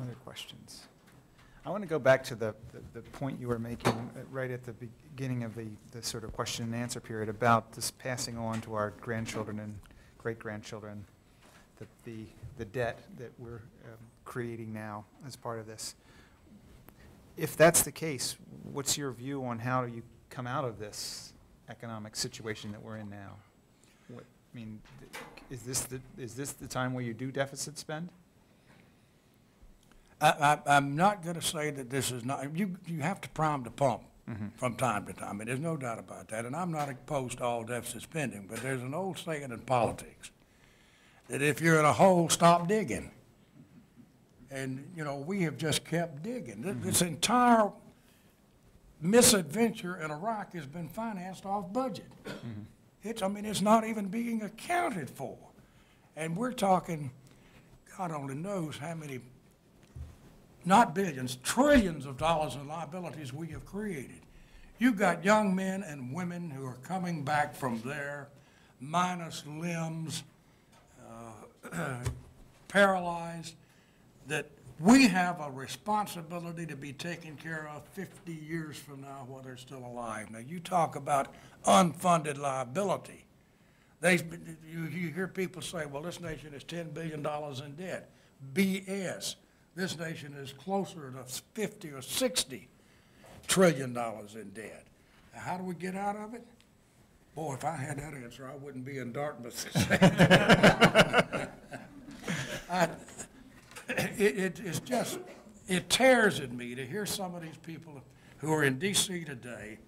Other questions? I want to go back to the point you were making right at the beginning of the sort of question and answer period about this passing on to our grandchildren and great-grandchildren, the debt that we're creating now as part of this. If that's the case, what's your view on how you come out of this economic situation that we're in now? Is this the time where you do deficit spend? I'm not going to say that this is not, you have to prime the pump from time to time, and there's no doubt about that, and I'm not opposed to all deficit spending, but there's an old saying in politics that if you're in a hole, stop digging. And, we have just kept digging. This entire misadventure in Iraq has been financed off budget. It's not even being accounted for. And we're talking, God only knows how many, not billions, trillions of dollars in liabilities we have created. You've got young men and women who are coming back from there, minus limbs, paralyzed, that we have a responsibility to be taken care of 50 years from now while they're still alive. Now, you talk about unfunded liability. You hear people say, well, this nation is $10 billion in debt. BS. This nation is closer to 50 or 60 trillion dollars in debt. Now, how do we get out of it? Boy, if I had that answer, I wouldn't be in Dartmouth. It's just, it tears at me to hear some of these people who are in D.C. today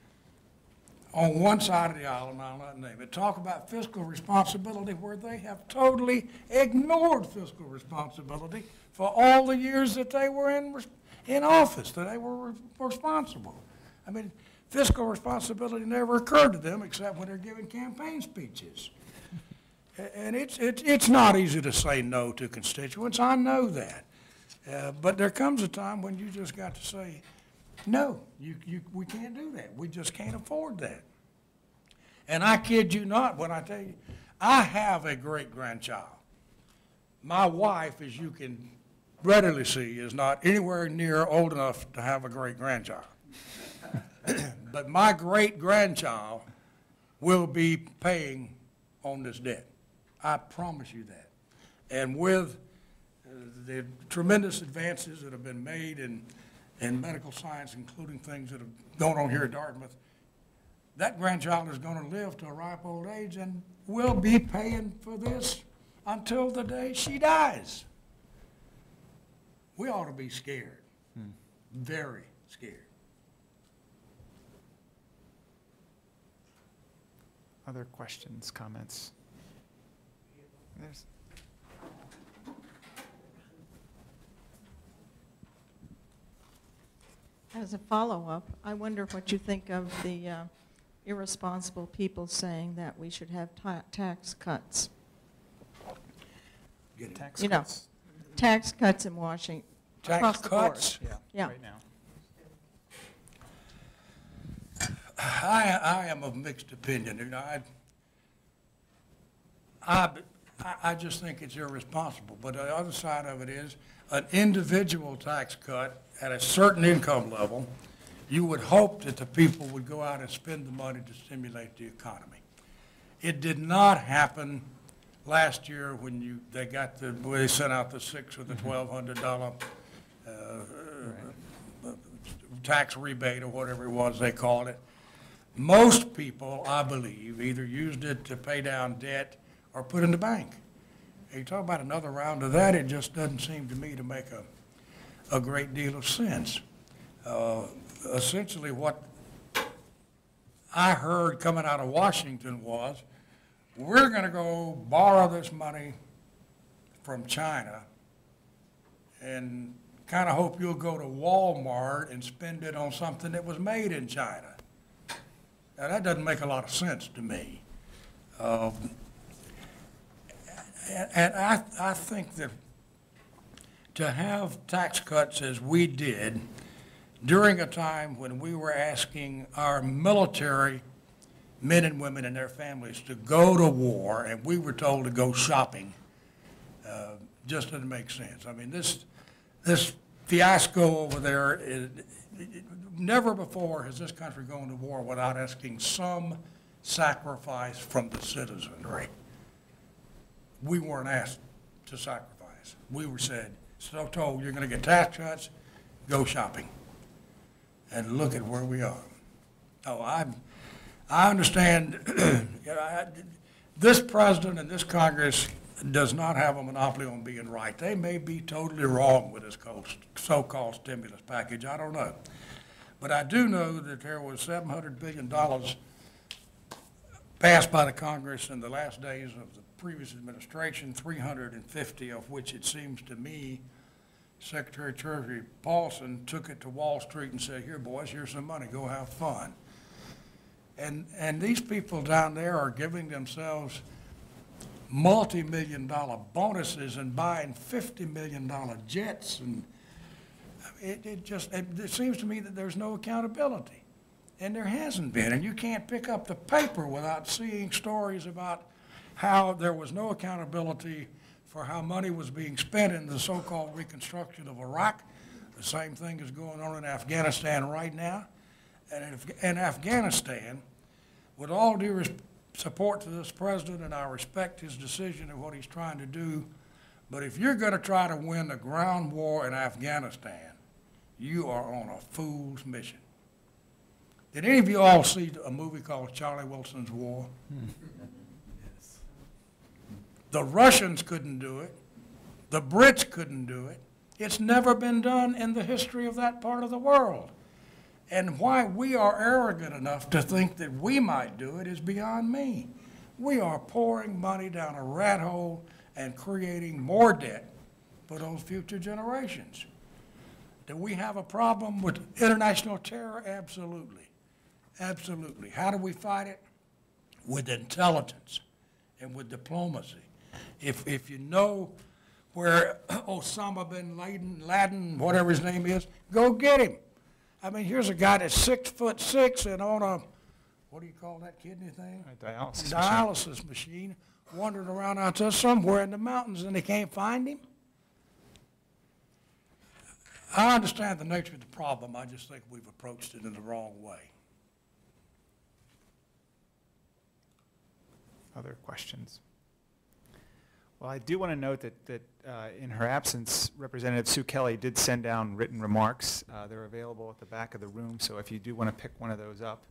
on one side of the aisle, and I'll not name it, talk about fiscal responsibility where they have totally ignored fiscal responsibility for all the years that they were in office, that they were responsible. Fiscal responsibility never occurred to them except when they're giving campaign speeches. And it's not easy to say no to constituents. I know that. But there comes a time when you just got to say, no, we can't do that. We just can't afford that. And I kid you not when I tell you, I have a great-grandchild. My wife, as you can readily see, is not anywhere near old enough to have a great-grandchild. But my great-grandchild will be paying on this debt. I promise you that. And with the tremendous advances that have been made in medical science, including things that have gone on here at Dartmouth, that grandchild is going to live to a ripe old age and will be paying for this until the day she dies. We ought to be scared, very scared. Other questions, comments? As a follow-up, I wonder what you think of the irresponsible people saying that we should have tax cuts. Tax You know, cuts? tax cuts in Washington, across Tax the board. cuts? Yeah. Right now. I am of mixed opinion. You know, I just think it's irresponsible. But the other side of it is an individual tax cut at a certain income level, you would hope that the people would go out and spend the money to stimulate the economy. It did not happen last year when they sent out the $600 or the $1,200 tax rebate or whatever it was they called it. Most people, I believe, either used it to pay down debt or put in the bank. You talk about another round of that, it just doesn't seem to me to make a great deal of sense. Essentially what I heard coming out of Washington was, we're going to go borrow this money from China and kind of hope you'll go to Walmart and spend it on something that was made in China. Now, that doesn't make a lot of sense to me. And I think that to have tax cuts as we did during a time when we were asking our military men and women and their families to go to war and we were told to go shopping, just doesn't make sense. I mean, this fiasco over there, never before has this country gone to war without asking some sacrifice from the citizenry. We weren't asked to sacrifice. We were told, you're going to get tax cuts, go shopping. And look at where we are. Oh, I understand this president and this Congress does not have a monopoly on being right. They may be totally wrong with this so-called stimulus package. I don't know. But I do know that there was $700 billion passed by the Congress in the last days of the previous administration, 350 of which it seems to me Secretary of Treasury Paulson took it to Wall Street and said, here, boys, here's some money, go have fun. And these people down there are giving themselves multi-million-dollar bonuses and buying $50 million jets. And it seems to me that there's no accountability. And there hasn't been. And you can't pick up the paper without seeing stories about how there was no accountability for how money was being spent in the so-called reconstruction of Iraq. The same thing is going on in Afghanistan right now. And in Afghanistan, with all due support to this president, and I respect his decision and what he's trying to do, but if you're going to try to win a ground war in Afghanistan, you are on a fool's mission. Did any of you all see a movie called Charlie Wilson's War? Yes. The Russians couldn't do it. The Brits couldn't do it. It's never been done in the history of that part of the world. And why we are arrogant enough to think that we might do it is beyond me. We are pouring money down a rat hole and creating more debt for those future generations. Do we have a problem with international terror? Absolutely. Absolutely. How do we fight it? With intelligence and with diplomacy. If you know where Osama bin Laden, whatever his name is, go get him. I mean, here's a guy that's 6'6" and on a, what do you call that kidney thing? A dialysis Dialysis machine, wandering around out there somewhere in the mountains and they can't find him. I understand the nature of the problem. I just think we've approached it in the wrong way. Other questions? Well, I do want to note that in her absence, Representative Sue Kelly did send down written remarks. They're available at the back of the room, so if you do want to pick one of those up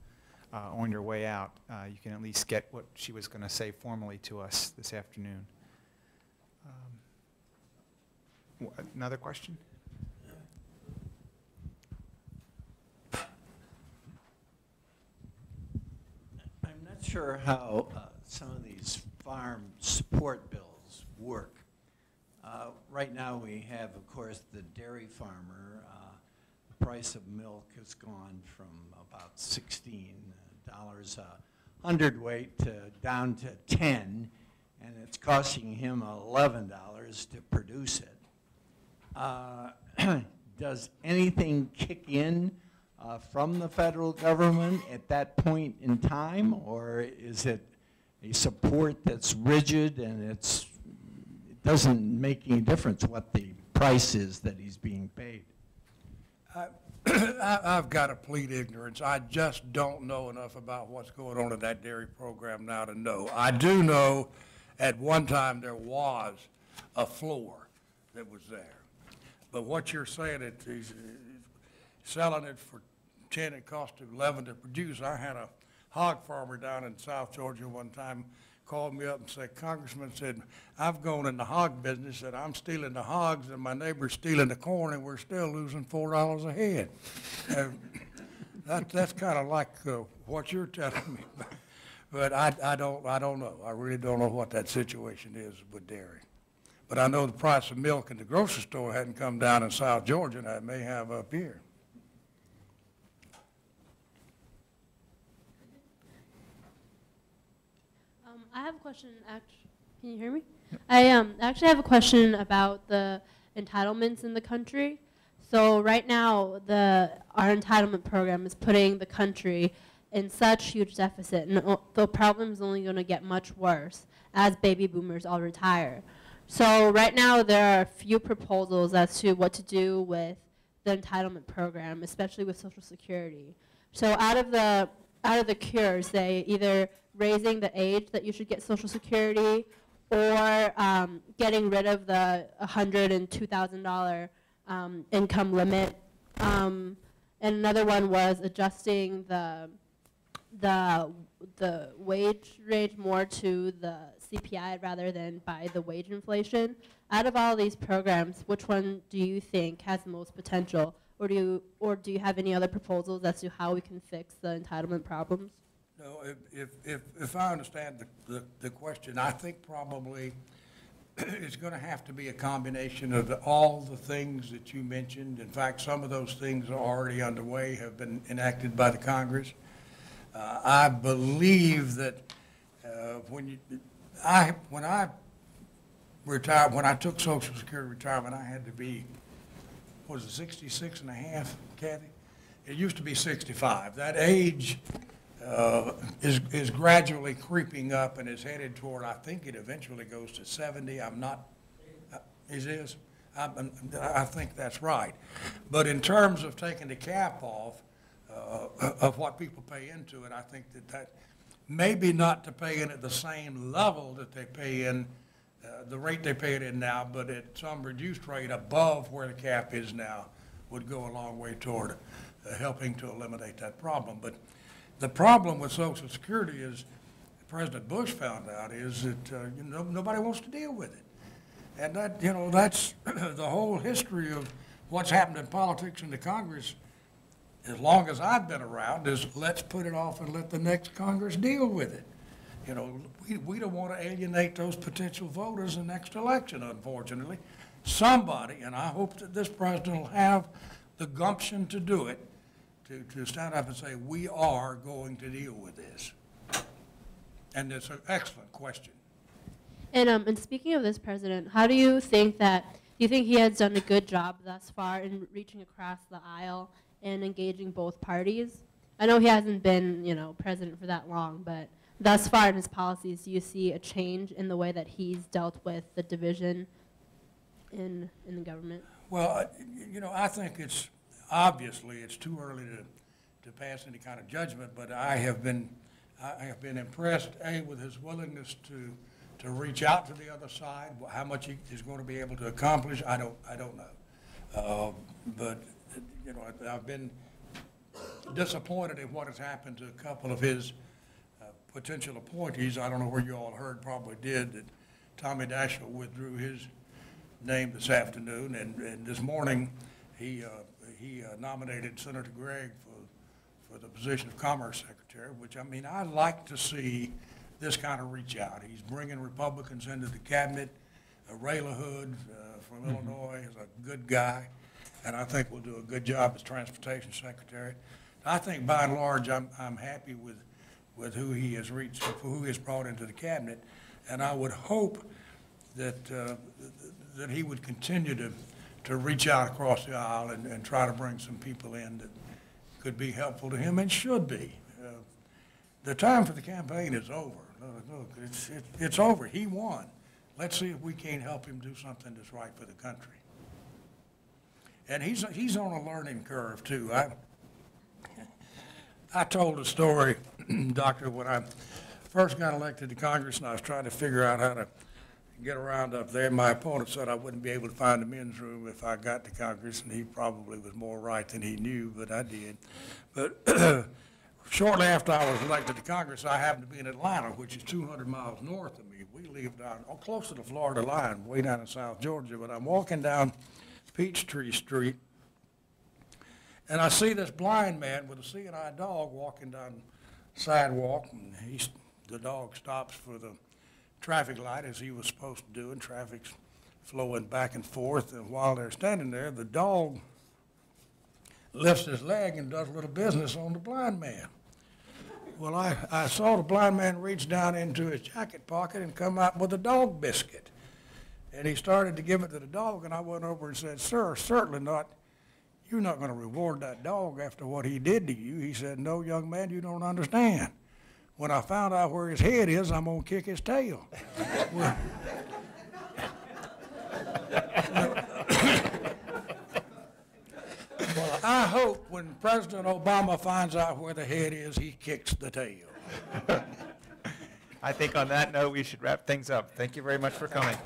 on your way out, you can at least get what she was going to say formally to us this afternoon. Another question? I'm not sure how some of these farm support bills work. Right now we have, of course, the dairy farmer. The price of milk has gone from about $16 a hundredweight down to 10, and it's costing him $11 to produce it. Does anything kick in from the federal government at that point in time, or is it a support that's rigid and it doesn't make any difference what the price is that he's being paid? I've got to plead ignorance. I just don't know enough about what's going on in that dairy program now to know. I do know at one time there was a floor that was there. But what you're saying, he's selling it for 10, it cost him 11 to produce. I had a hog farmer down in South Georgia one time called me up and said, Congressman, said, I've gone in the hog business, and I'm stealing the hogs, and my neighbor's stealing the corn, and we're still losing $4 a head. That's kind of like what you're telling me. But I don't know. I really don't know what that situation is with dairy. But I know the price of milk in the grocery store hadn't come down in South Georgia, and it may have up here. I have a question. Can you hear me? I actually have a question about the entitlements in the country. So right now, our entitlement program is putting the country in such huge deficit, and the problem is only going to get much worse as baby boomers all retire. So right now, there are a few proposals as to what to do with the entitlement program, especially with Social Security. So out of the cures, they either raising the age that you should get Social Security, or getting rid of the $100,000 and $2,000 income limit. And another one was adjusting the wage range more to the CPI rather than by the wage inflation. Out of all these programs, which one do you think has the most potential, or do you have any other proposals as to how we can fix the entitlement problems? No, if I understand the question, I think probably it's going to have to be a combination of all the things that you mentioned. In fact, some of those things are already underway, have been enacted by the Congress. I believe that when I retired, when I took Social Security retirement, I had to be, what was it, 66 and a half, Kathy? It used to be 65. That age is gradually creeping up and is headed toward, I think it eventually goes to 70. I'm not, it is? I think that's right. But in terms of taking the cap off of what people pay into it, I think that maybe not to pay in at the same level that they pay in, the rate they pay it in now, but at some reduced rate above where the cap is now would go a long way toward helping to eliminate that problem. But the problem with Social Security, is President Bush found out, is that nobody wants to deal with it. And that, that's the whole history of what's happened in politics in the Congress, as long as I've been around, is let's put it off and let the next Congress deal with it. We don't want to alienate those potential voters in the next election, unfortunately. Somebody, and I hope that this president will have the gumption to do it, to stand up and say, we are going to deal with this. And it's an excellent question. And speaking of this president, how do you think he has done a good job thus far in reaching across the aisle and engaging both parties? I know he hasn't been, president for that long, but thus far in his policies, do you see a change in the way that he's dealt with the division in the government? Well, I think obviously it's too early to pass any kind of judgment, but I have been impressed, with his willingness to reach out to the other side. How much he is going to be able to accomplish, I don't know. But I've been disappointed in what has happened to a couple of his potential appointees. I don't know where you all heard, probably did, that Tommy Daschle withdrew his name this afternoon, and this morning he nominated Senator Gregg for the position of Commerce Secretary, which, I like to see this kind of reach out. He's bringing Republicans into the cabinet. Ray LaHood from Illinois is a good guy, and I think will do a good job as Transportation Secretary. I think by and large I'm happy with with who he has reached, who he has brought into the cabinet. And I would hope that, that he would continue to reach out across the aisle and try to bring some people in that could be helpful to him and should be. The time for the campaign is over. Look, it's over. He won. Let's see if we can't help him do something that's right for the country. And he's on a learning curve too. I told a story, Doctor, when I first got elected to Congress and I was trying to figure out how to get around up there. My opponent said I wouldn't be able to find the men's room if I got to Congress, and he probably was more right than he knew, but I did. But shortly after I was elected to Congress, I happened to be in Atlanta, which is 200 miles north of me. We live down close to the Florida line, way down in South Georgia, but I'm walking down Peachtree Street, and I see this blind man with a seeing eye dog walking down the sidewalk, and the dog stops for the traffic light as he was supposed to do, and traffic's flowing back and forth, and while they're standing there, the dog lifts his leg and does a little business on the blind man. Well, I saw the blind man reach down into his jacket pocket and come out with a dog biscuit. And he started to give it to the dog, and I went over and said, "Sir, certainly not. You're not going to reward that dog after what he did to you." He said, "No, young man, you don't understand. When I found out where his head is, I'm going to kick his tail." Well, I hope when President Obama finds out where the head is, he kicks the tail. I think on that note, we should wrap things up. Thank you very much for coming.